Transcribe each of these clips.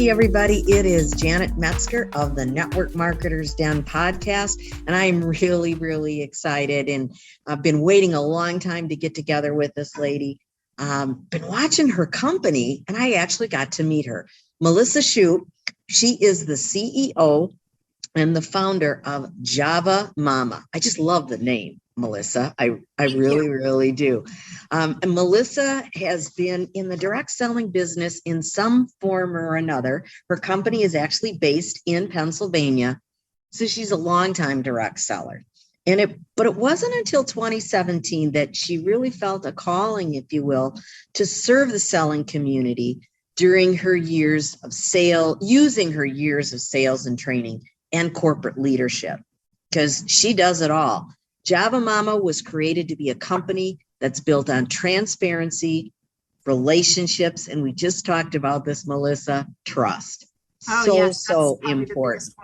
Hey, everybody. It is Janet Metzger of the Network Marketers Den podcast, and I'm really, really excited. And I've been waiting a long time to get together with this lady. Been watching her company, and I actually got to meet her. Melissa Shoop. She is the CEO and the founder of Java Mama. I just love the name, Melissa. I really do. And Melissa has been in the direct selling business in some form or another. Her company is actually based in Pennsylvania. So she's a longtime direct seller. But it wasn't until 2017 that she really felt a calling, if you will, to serve the selling community during her years of using her years of sales and training and corporate leadership, because she does it all. Java Mama was created to be a company that's built on transparency, relationships, and we just talked about this, Melissa, trust. So important.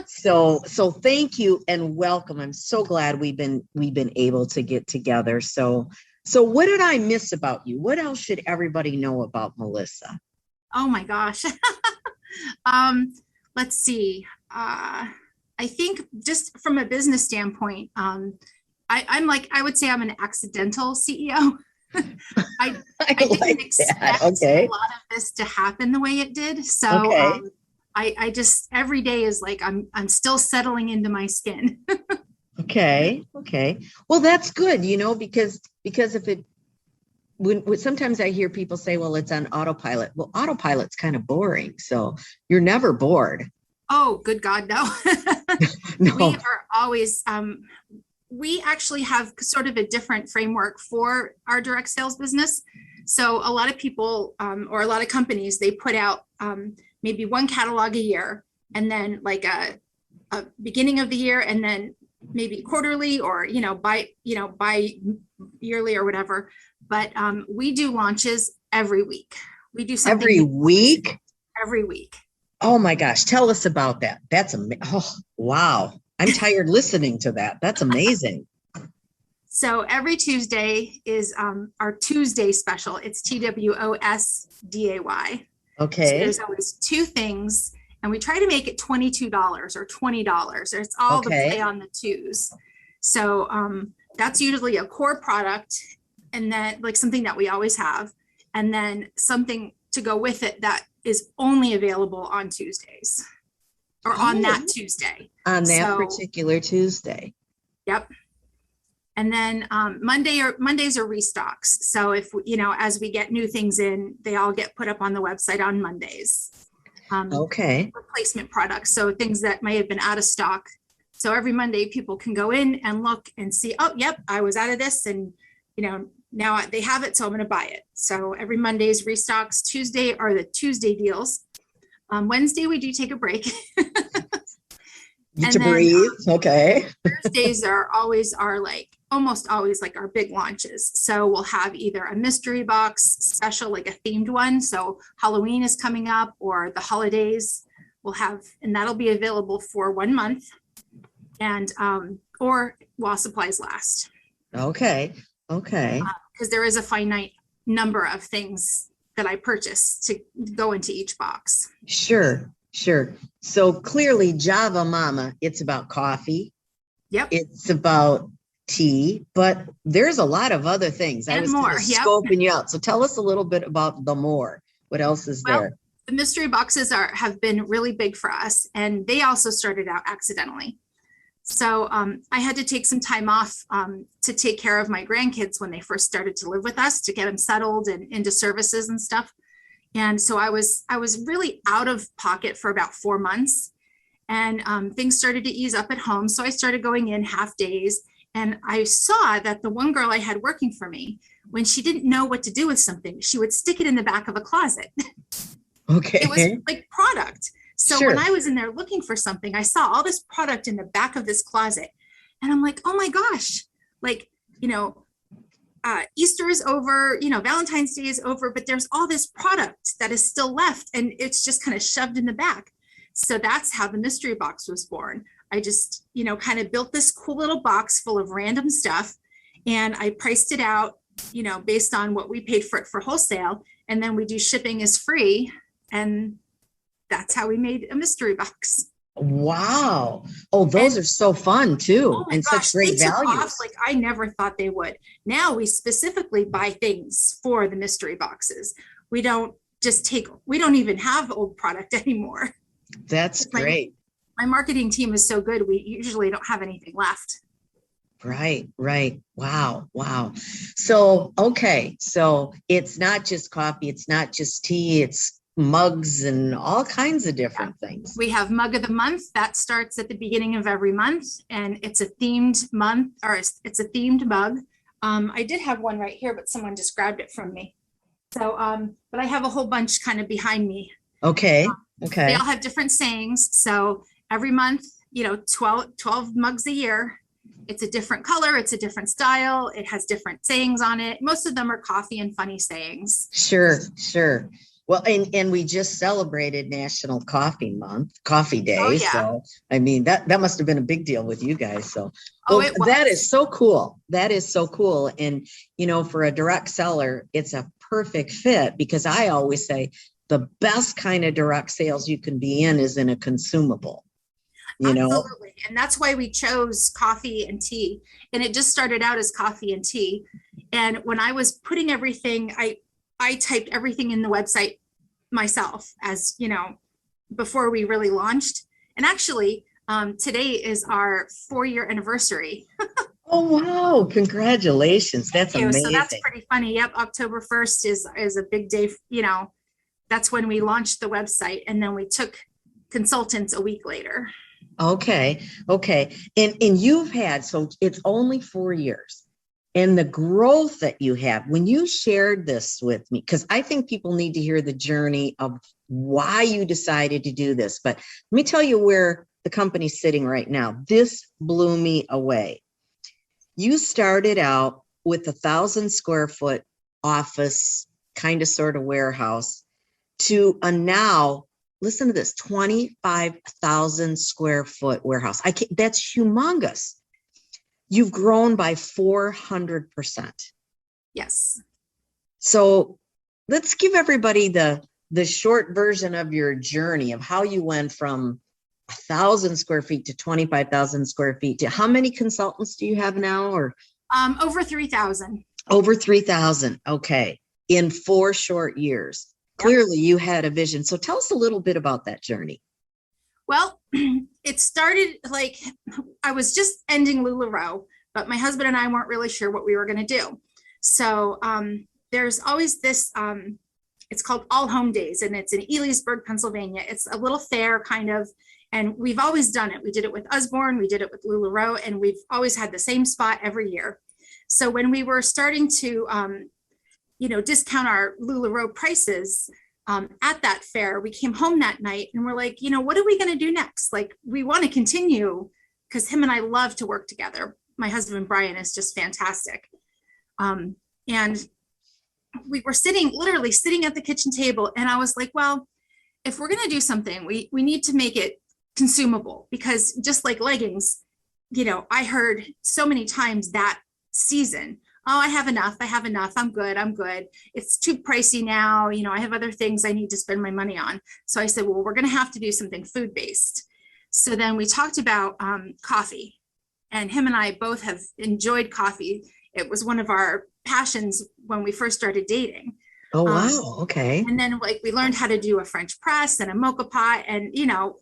so thank you and welcome. I'm so glad we've been able to get together. So what did I miss about you? What else should everybody know about Melissa? Oh my gosh. Let's see. I think just from a business standpoint, I would say I'm an accidental CEO. I didn't expect a lot of this to happen the way it did. So I just, every day is like, I'm still settling into my skin. Okay. Well, that's good, because when sometimes I hear people say, well, it's on autopilot. Well, autopilot's kind of boring. So you're never bored. Oh, good God, no. No. We are always, we actually have sort of a different framework for our direct sales business. So a lot of people or a lot of companies, they put out maybe one catalog a year, and then like a beginning of the year, and then maybe quarterly or, by yearly or whatever. But we do launches every week. We do something every week. Every week. Oh my gosh. Tell us about that. That's wow. I'm tired listening to that. That's amazing. So every Tuesday is our Tuesday special. It's TWOSDAY. Okay. So there's always two things, and we try to make it $22 or $20. It's all the play on the twos. So that's usually a core product, and then like something that we always have, and then something to go with it that is only available on Tuesdays or on that Tuesday. On that particular Tuesday. Yep. And then Mondays are restocks. So if, as we get new things in, they all get put up on the website on Mondays. Replacement products. So things that may have been out of stock. So every Monday people can go in and look and see, oh, yep, I was out of this. And, now they have it, so I'm going to buy it. So every Monday's restocks. Tuesday are the Tuesday deals. Wednesday, we do take a break. Breathe. Okay. Thursdays are almost always like our big launches. So we'll have either a mystery box special, like a themed one. So Halloween is coming up, or the holidays we'll have, and that'll be available for 1 month, and or while supplies last. Okay. Because there is a finite number of things that I purchase to go into each box. Sure. So clearly Java Mama, it's about coffee. Yep. It's about tea, but there's a lot of other things. And I was more. scoping you out. So tell us a little bit about the more. What else is there? The mystery boxes have been really big for us, and they also started out accidentally. So I had to take some time off to take care of my grandkids when they first started to live with us, to get them settled and into services and stuff. And so I was really out of pocket for about 4 months, and things started to ease up at home. So I started going in half days, and I saw that the one girl I had working for me, when she didn't know what to do with something, she would stick it in the back of a closet. Okay. It was like product. So when I was in there looking for something, I saw all this product in the back of this closet, and I'm like, oh my gosh, like, Easter is over, Valentine's Day is over, but there's all this product that is still left, and it's just kind of shoved in the back. So that's how the mystery box was born. I just, kind of built this cool little box full of random stuff, and I priced it out, based on what we paid for it for wholesale. And then we do shipping is free. And that's how we made a mystery box. Wow. Oh, those are so fun too. Oh my And gosh, such great they took off values. like I never thought they would. Now we specifically buy things for the mystery boxes. We don't we don't even have old product anymore. That's great. My marketing team is so good, we usually don't have anything left. Right, right. Wow, wow. So, okay. So it's not just coffee, it's not just tea, it's mugs and all kinds of different things. We have mug of the month that starts at the beginning of every month, and it's a themed month, or it's a themed mug. I did have one right here, but someone just grabbed it from me. So, but I have a whole bunch kind of behind me. Okay, They okay. all have different sayings. So every month, 12 mugs a year. It's a different color, it's a different style, it has different sayings on it. Most of them are coffee and funny sayings. Sure, sure. Well, and we just celebrated National Coffee Month, Coffee Day. Oh, yeah. So, I mean, that must have been a big deal with you guys. So, Oh, well, it was. that is so cool. That is so cool. And, for a direct seller, it's a perfect fit because I always say the best kind of direct sales you can be in is in a consumable. Absolutely. And that's why we chose coffee and tea. And it just started out as coffee and tea. And when I was putting everything, I typed everything in the website myself, as before we really launched. And actually, today is our 4-year anniversary. Oh, wow. Congratulations. That's amazing. So that's pretty funny. Yep. October 1st is a big day. That's when we launched the website, and then we took consultants a week later. Okay. Okay. And you've had, so it's only 4 years, and the growth that you have when you shared this with me, because I think people need to hear the journey of why you decided to do this. But let me tell you where the company's sitting right now. This blew me away. You started out with 1,000 square foot office, kind of sort of warehouse, to a now, listen to this, 25,000 square foot warehouse. That's humongous. You've grown by 400%. Yes. So let's give everybody the short version of your journey of how you went from 1,000 square feet to 25,000 square feet. To how many consultants do you have now? Or over 3,000. Over 3,000. Okay. In 4 short years. Clearly you had a vision. So tell us a little bit about that journey. Well, it started like I was just ending LuLaRoe, but my husband and I weren't really sure what we were going to do. So there's always this, it's called All Home Days, and it's in Elysburg, Pennsylvania. It's a little fair kind of, and we've always done it. We did it with Usborne, we did it with LuLaRoe, and we've always had the same spot every year. So when we were starting to, discount our LuLaRoe prices at that fair, we came home that night and we're like, what are we going to do next? Like, we want to continue because him and I love to work together. My husband, Brian, is just fantastic. And we were literally sitting at the kitchen table. And I was like, well, if we're going to do something, we need to make it consumable, because just like leggings, I heard so many times that season, oh, I have enough, I'm good. It's too pricey now. I have other things I need to spend my money on. So I said, well, we're going to have to do something food-based. So then we talked about coffee, and him and I both have enjoyed coffee. It was one of our passions when we first started dating. Oh, wow. Okay. And then we learned how to do a French press and a mocha pot, and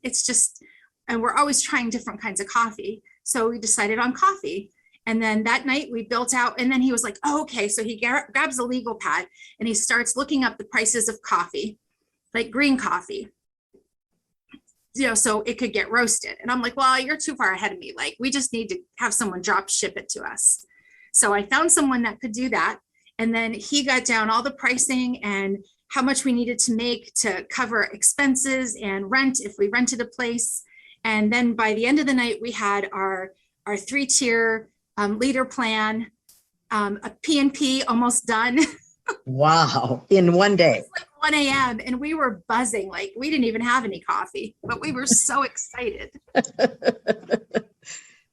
it's just, and we're always trying different kinds of coffee. So we decided on coffee. And then that night we built out, and then he was like, oh, okay. So he grabs a legal pad and he starts looking up the prices of coffee, like green coffee, so it could get roasted. And I'm like, well, you're too far ahead of me. Like, we just need to have someone drop ship it to us. So I found someone that could do that. And then he got down all the pricing and how much we needed to make to cover expenses and rent if we rented a place. And then by the end of the night, we had our 3-tier leader plan, a P&P almost done. Wow. In one day. It was like 1 a.m. and we were buzzing. Like, we didn't even have any coffee, but we were so excited.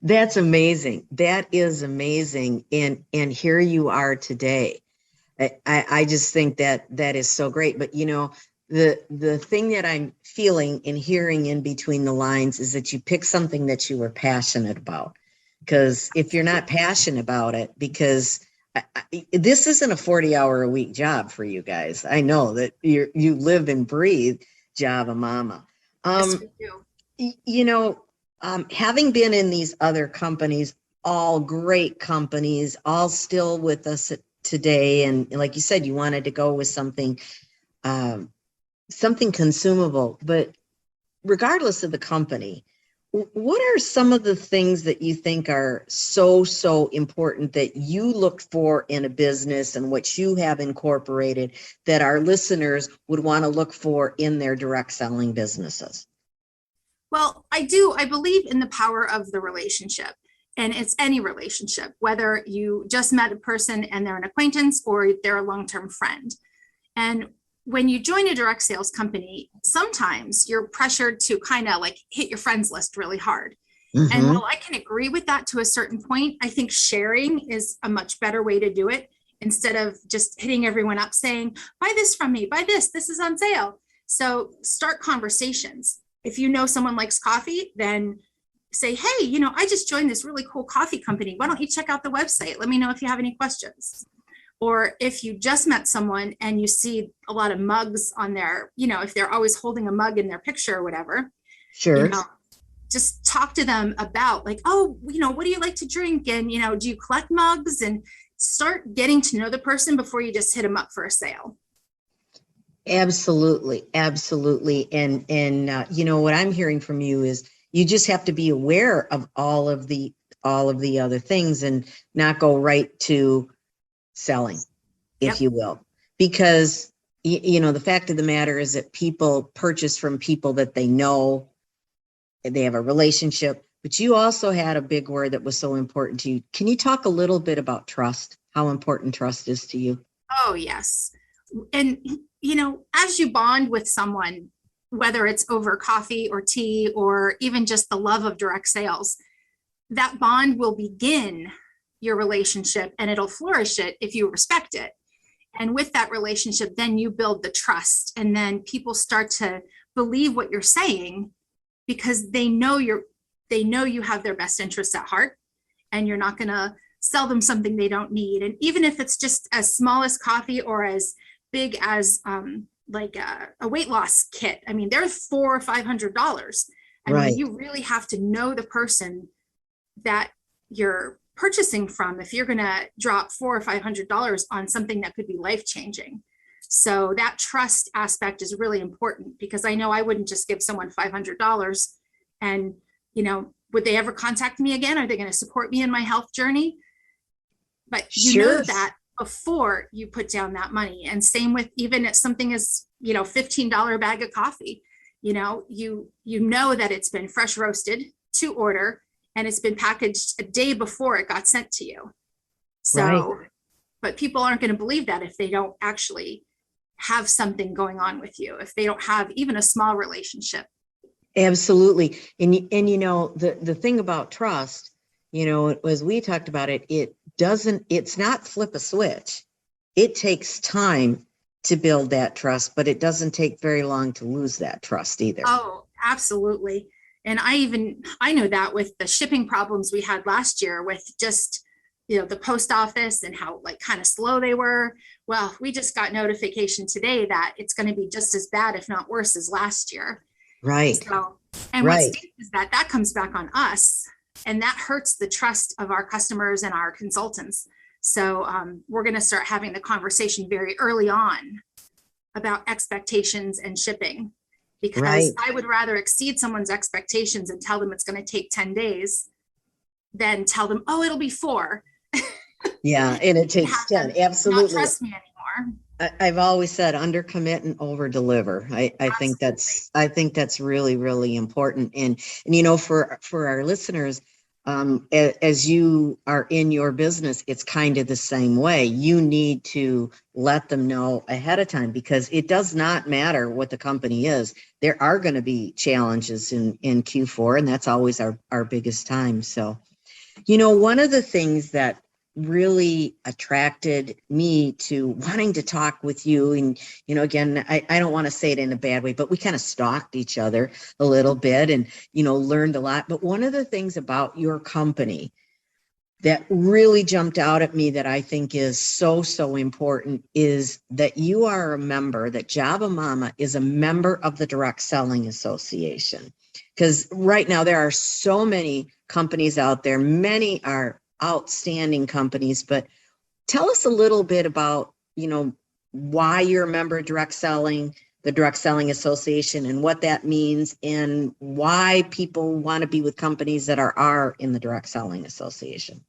That's amazing. That is amazing. And here you are today. I just think that is so great. But the thing that I'm feeling and hearing in between the lines is that you pick something that you were passionate about. Because if you're not passionate about it, because this isn't a 40-hour-a-week job for you guys. I know that you live and breathe Java Mama. Yes, we do. Having been in these other companies, all great companies, all still with us today, and like you said, you wanted to go with something consumable, but regardless of the company, what are some of the things that you think are so important that you look for in a business and what you have incorporated that our listeners would want to look for in their direct selling businesses? Well, I do. I believe in the power of the relationship. And it's any relationship, whether you just met a person and they're an acquaintance or they're a long-term friend. And when you join a direct sales company, sometimes you're pressured to kind of like hit your friends list really hard. Mm-hmm. And while I can agree with that to a certain point, I think sharing is a much better way to do it instead of just hitting everyone up saying, buy this from me, buy this is on sale. So start conversations. If you know someone likes coffee, then say, hey, I just joined this really cool coffee company. Why don't you check out the website? Let me know if you have any questions. Or if you just met someone and you see a lot of mugs on their, if they're always holding a mug in their picture or whatever, sure. Just talk to them about like, oh, what do you like to drink? And, do you collect mugs? And start getting to know the person before you just hit them up for a sale. Absolutely. Absolutely. And what I'm hearing from you is you just have to be aware of all of the other things and not go right to selling, if you will, because the fact of the matter is that people purchase from people that they know, they have a relationship, but you also had a big word that was so important to you. Can you talk a little bit about trust, how important trust is to you? Oh, yes. And, as you bond with someone, whether it's over coffee or tea, or even just the love of direct sales, that bond will begin your relationship and it'll flourish it if you respect it. And with that relationship, then you build the trust, and then people start to believe what you're saying because they know you have their best interests at heart, and you're not going to sell them something they don't need. And even if it's just as small as coffee or as big as like a weight loss kit, I mean, they're $400 or $500. I mean, you really have to know the person that you're purchasing from if you're going to drop $400 or $500 on something that could be life-changing. So that trust aspect is really important, because I know I wouldn't just give someone $500 and, would they ever contact me again? Are they going to support me in my health journey? But you know that before you put down that money. And same with even if something is, $15 bag of coffee, you know that it's been fresh roasted to order, and it's been packaged a day before it got sent to you. So, but people aren't going to believe that if they don't actually have something going on with you, if they don't have even a small relationship. Absolutely. And the thing about trust, as we talked about it, it's not flip a switch. It takes time to build that trust, but it doesn't take very long to lose that trust either. Oh, absolutely. And I know that with the shipping problems we had last year with just, the post office and how kind of slow they were. Well, we just got notification today that it's going to be just as bad, if not worse, as last year. Right. So, and what stinks is that comes back on us, and that hurts the trust of our customers and our consultants. So we're going to start having the conversation very early on about expectations and shipping, because I would rather exceed someone's expectations and tell them it's going to take 10 days than tell them, oh, it'll be 4. Yeah, and it takes 10. Absolutely. Not trust me anymore. I've always said under commit and over deliver. I think that's really, really important. And for our listeners, as you are in your business, it's kind of the same way. You need to let them know ahead of time, because it does not matter what the company is. There are going to be challenges in Q4, and that's always our biggest time. So, one of the things that really attracted me to wanting to talk with you. And, again, I don't want to say it in a bad way, but we kind of stalked each other a little bit and, learned a lot. But one of the things about your company that really jumped out at me that I think is so, so important is that you are a member, that Java Mama is a member of the Direct Selling Association. Because right now there are so many companies out there. Many are outstanding companies, but tell us a little bit about, why you're a member of Direct Selling, the Direct Selling Association, and what that means, and why people want to be with companies that are in the Direct Selling Association.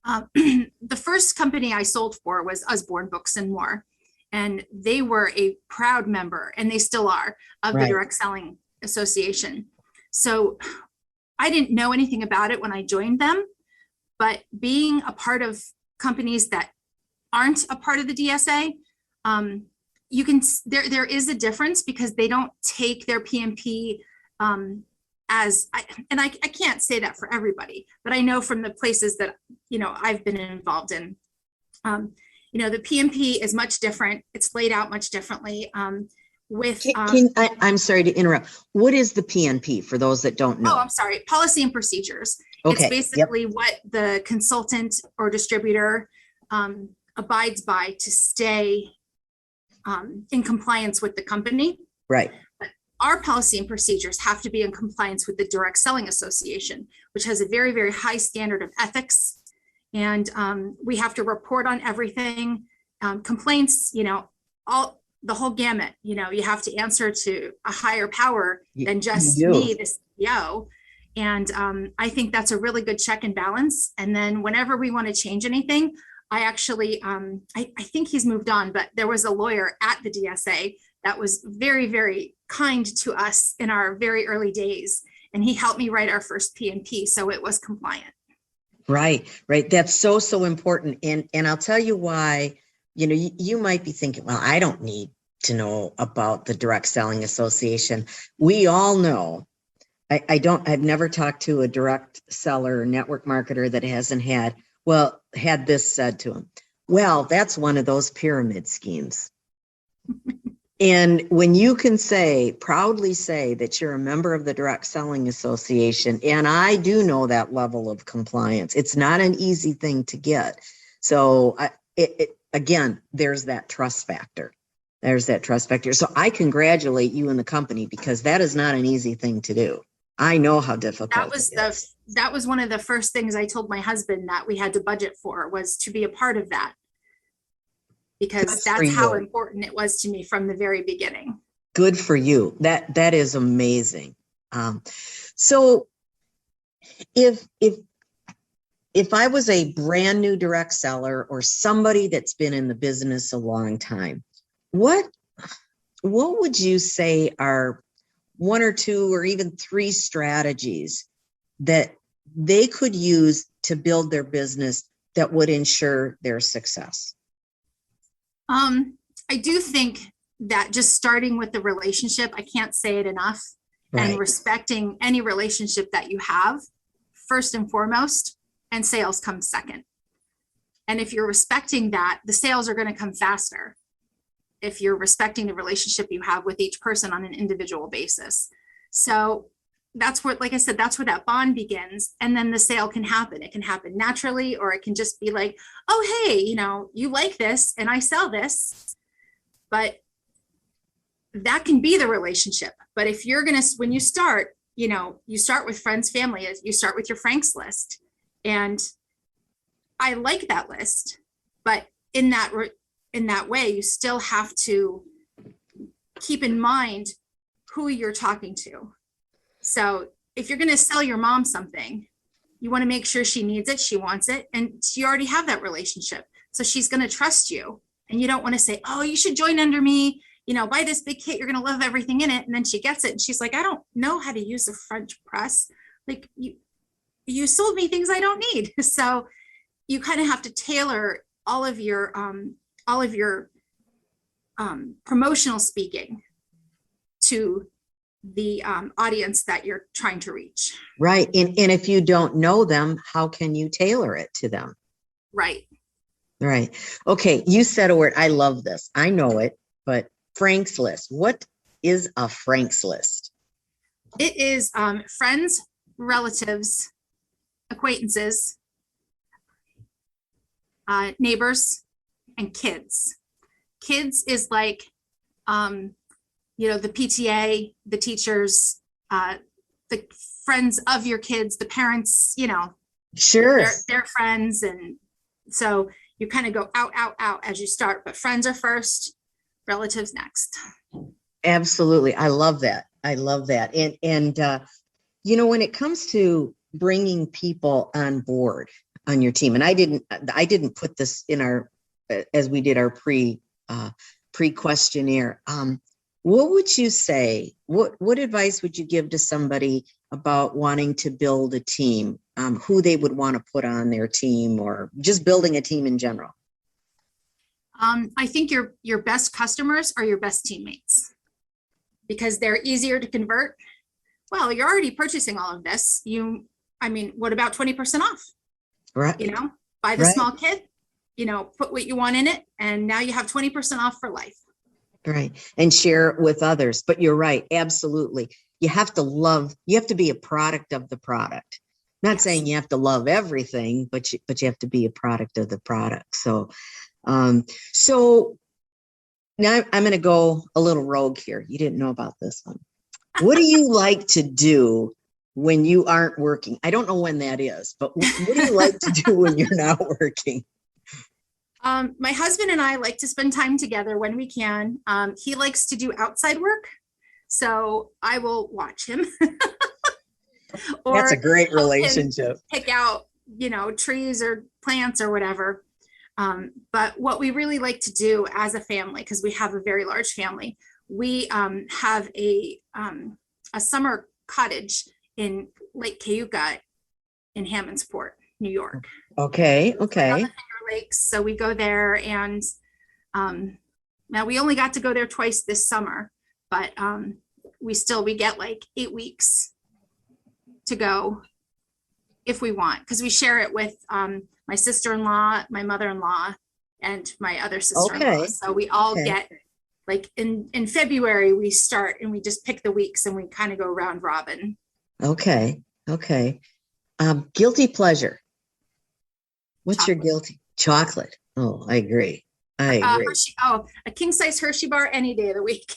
The first company I sold for was Usborne Books and More, and they were a proud member, and they still are, of the Direct Selling Association. So I didn't know anything about it when I joined them, but being a part of companies that aren't a part of the DSA, there is a difference because they don't take their PMP I can't say that for everybody, but I know from the places that, I've been involved in, the PMP is much different. It's laid out much differently. I'm sorry to interrupt. What is the PNP for those that don't know? Oh, I'm sorry. Policy and procedures. Okay. It's basically what the consultant or distributor abides by to stay in compliance with the company. Right. But our policy and procedures have to be in compliance with the Direct Selling Association, which has a very, very high standard of ethics. And we have to report on everything, complaints, the whole gamut. You have to answer to a higher power than just me, the CEO. And I think that's a really good check and balance. And then whenever we want to change anything, I actually, I think he's moved on, but there was a lawyer at the DSA that was very, very kind to us in our very early days. And he helped me write our first PNP, so it was compliant. Right. That's so, so important. And I'll tell you why, you might be thinking, well, I don't need to know about the Direct Selling Association. We all know, I've never talked to a direct seller or network marketer that hasn't had this said to him. Well, that's one of those pyramid schemes. And when you can proudly say that you're a member of the Direct Selling Association, and I do know that level of compliance, it's not an easy thing to get. So again, there's that trust factor. So I congratulate you and the company because that is not an easy thing to do. I know how difficult that was one of the first things I told my husband that we had to budget for, was to be a part of that. Because that's how important it was to me from the very beginning. Good for you. That is amazing. So if I was a brand new direct seller or somebody that's been in the business a long time, what would you say are one or two or even three strategies that they could use to build their business that would ensure their success? I do think that just starting with the relationship, I can't say it enough, and respecting any relationship that you have first and foremost, and sales comes second. And if you're respecting that, the sales are going to come faster if you're respecting the relationship you have with each person on an individual basis. So that's what, like I said, that's where that bond begins. And then the sale can happen. It can happen naturally, or it can just be like, oh, hey, you like this and I sell this. But that can be the relationship. But if you're going to, when you start, you start with friends, family, you start with your Franks list. And I like that list, but in that way, you still have to keep in mind who you're talking to. So if you're going to sell your mom something, you want to make sure she needs it, she wants it, and you already have that relationship. So she's going to trust you. And you don't want to say, oh, you should join under me, buy this big kit, you're going to love everything in it. And then she gets it and she's like, I don't know how to use the French press. Like you sold me things I don't need. So you kind of have to tailor all of your promotional speaking to the audience that you're trying to reach. Right. And if you don't know them, how can you tailor it to them? Right. Right. Okay. You said a word. I love this. I know it, but Frank's list. What is a Frank's list? It is friends, relatives, acquaintances, neighbors, and kids. Kids is like, the PTA, the teachers, the friends of your kids, the parents, Sure. their friends. And so you kind of go out, out, out as you start, but friends are first, relatives next. Absolutely. I love that. I love that. And when it comes to bringing people on board on your team, and I didn't put this in our, as we did our pre questionnaire. What would you say? What advice would you give to somebody about wanting to build a team? Who they would want to put on their team, or just building a team in general? I think your best customers are your best teammates because they're easier to convert. Well, you're already purchasing all of this. What about 20% off? Right. Buy the Right. small kit, put what you want in it, and now you have 20% off for life. Right. And share it with others. But you're right. Absolutely. You have to be a product of the product. Not Yes. saying you have to love everything, but you have to be a product of the product. So now I'm going to go a little rogue here. You didn't know about this one. What do you like to do when you aren't working? I don't know when that is, but what do you like to do when you're not working? My husband and I like to spend time together when we can. He likes to do outside work, so I will watch him. That's a great help him relationship. Pick out, trees or plants or whatever. But what we really like to do as a family, because we have a very large family, we have a summer cottage in Lake Cayuga in Hammondsport, New York. Okay. On the Finger Lakes. So we go there, and now we only got to go there twice this summer, but we get like 8 weeks to go if we want, because we share it with my sister-in-law, my mother-in-law, and my other sister-in-law. Okay. So we all get like in February we start, and we just pick the weeks, and we kind of go round robin. Okay. Guilty pleasure. What's Chocolate. your guilty? Chocolate. Oh, I agree. A king size Hershey bar any day of the week.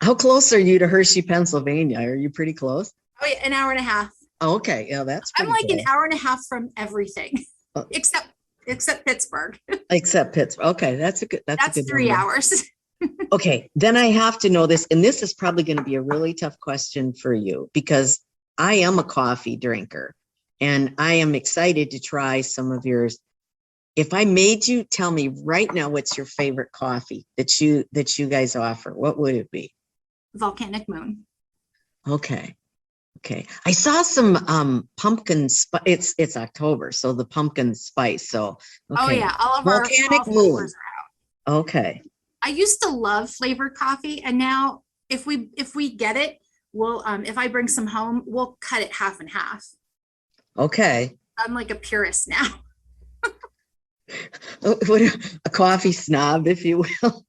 How close are you to Hershey, Pennsylvania? Are you pretty close? Oh yeah, an hour and a half. Okay. Yeah, that's I'm pretty like close. an hour and a half from everything, except Pittsburgh. Except Pittsburgh. Okay, that's a good 3 number. hours. Okay, then I have to know this, and this is probably going to be a really tough question for you because I am a coffee drinker, and I am excited to try some of yours. If I made you tell me right now what's your favorite coffee that you guys offer, what would it be? Volcanic Moon. Okay. I saw some pumpkin spice. It's October, so the pumpkin spice. So okay. Oh yeah, all of Volcanic our Moon flavors are out. Okay. I used to love flavored coffee, and now if we get it, we'll if I bring some home, we'll cut it half and half. Okay. I'm like a purist now. What a coffee snob, if you will.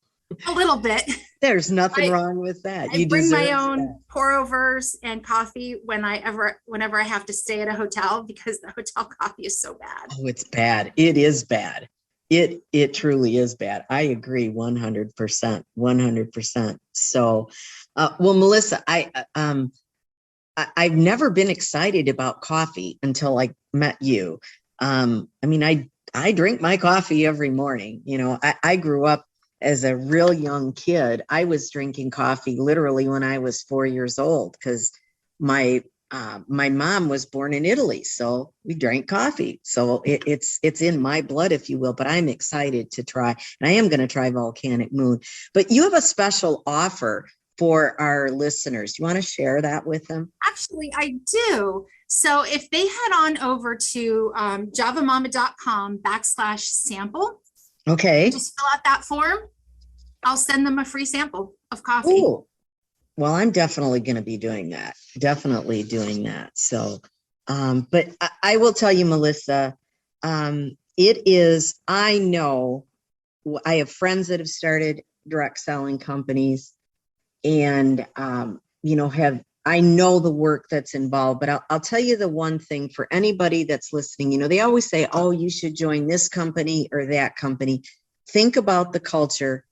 A little bit. There's nothing wrong with that. I bring my own pour overs and coffee whenever I have to stay at a hotel, because the hotel coffee is so bad. Oh, it's bad. It is bad. It truly is bad. I agree 100%. 100%. So, well, Melissa, I've never been excited about coffee until I met you. I drink my coffee every morning. I grew up as a real young kid. I was drinking coffee literally when I was 4 years old, because my mom was born in Italy, so we drank coffee. So it's in my blood, if you will. But I'm excited to try, and I am going to try Volcanic Moon. But you have a special offer for our listeners. Do you want to share that with them? Actually, I do. So if they head on over to javamama.com/sample, okay, just fill out that form, I'll send them a free sample of coffee. Ooh. Well, I'm definitely going to be doing that. So, but I will tell you, Melissa, it is, I know, I have friends that have started direct selling companies and, I know the work that's involved, but I'll tell you the one thing for anybody that's listening, they always say, oh, you should join this company or that company. Think about the culture.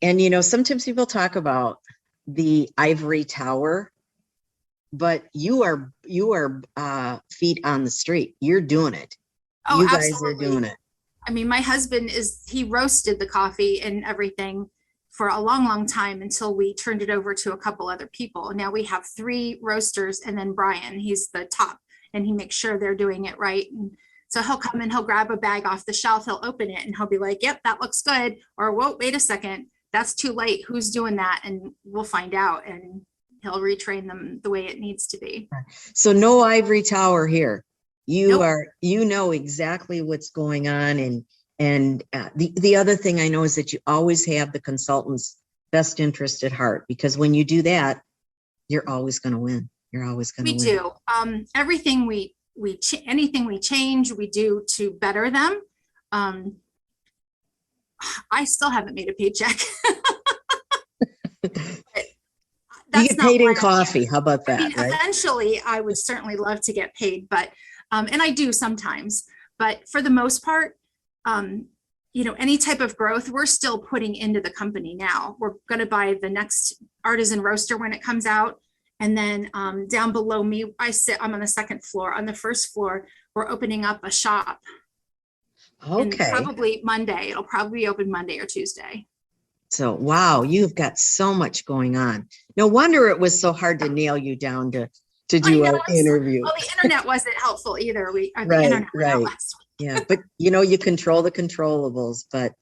And, sometimes people talk about the ivory tower, but you are feet on the street. You're doing it. Oh, You guys absolutely. are doing it. I mean, my husband he roasted the coffee and everything for a long, long time until we turned it over to a couple other people. Now we have 3 roasters and then Brian, he's the top, and he makes sure they're doing it right. And so he'll come and he'll grab a bag off the shelf, he'll open it and he'll be like, yep, that looks good. Or, whoa, wait a second, that's too late. Who's doing that? And we'll find out, and he'll retrain them the way it needs to be. So no ivory tower here. Nope. You know exactly what's going on. And the other thing I know is that you always have the consultant's best interest at heart, because when you do that, you're always going to win. You're always going to win. We do. Everything anything we change, we do to better them. I still haven't made a paycheck. You get paid in coffee. How about that? I mean, right? Eventually, I would certainly love to get paid, but and I do sometimes. But for the most part, any type of growth, we're still putting into the company now. We're going to buy the next artisan roaster when it comes out. And then down below me, I'm on the 2nd floor. On the 1st floor, we're opening up a shop. Okay. And probably Monday. It'll probably be open Monday or Tuesday. So, wow, you've got so much going on. No wonder it was so hard to nail you down to do our interview. Well, the internet wasn't helpful either. The Right. internet went out last week. Yeah, but you control the controllables. But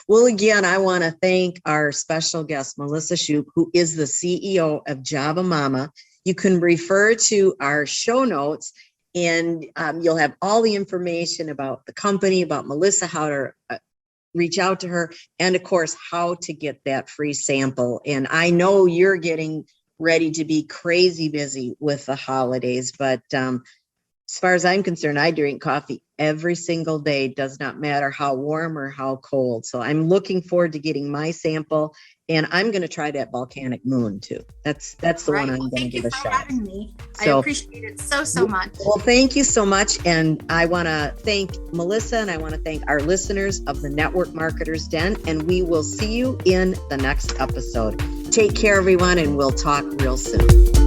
well, again, I want to thank our special guest, Melissa Shoop, who is the CEO of Java Mama. You can refer to our show notes, and you'll have all the information about the company, about Melissa, how to reach out to her, and of course, how to get that free sample. And I know you're getting ready to be crazy busy with the holidays, but as far as I'm concerned, I drink coffee every single day. Does not matter how warm or how cold. So I'm looking forward to getting my sample, and I'm going to try that volcanic moon too. That's the one I'm going to give a shot. Thank you for having me. I appreciate it so much. Well, thank you so much. And I want to thank Melissa, and I want to thank our listeners of the Network Marketers Den, and we will see you in the next episode. Take care, everyone, and we'll talk real soon.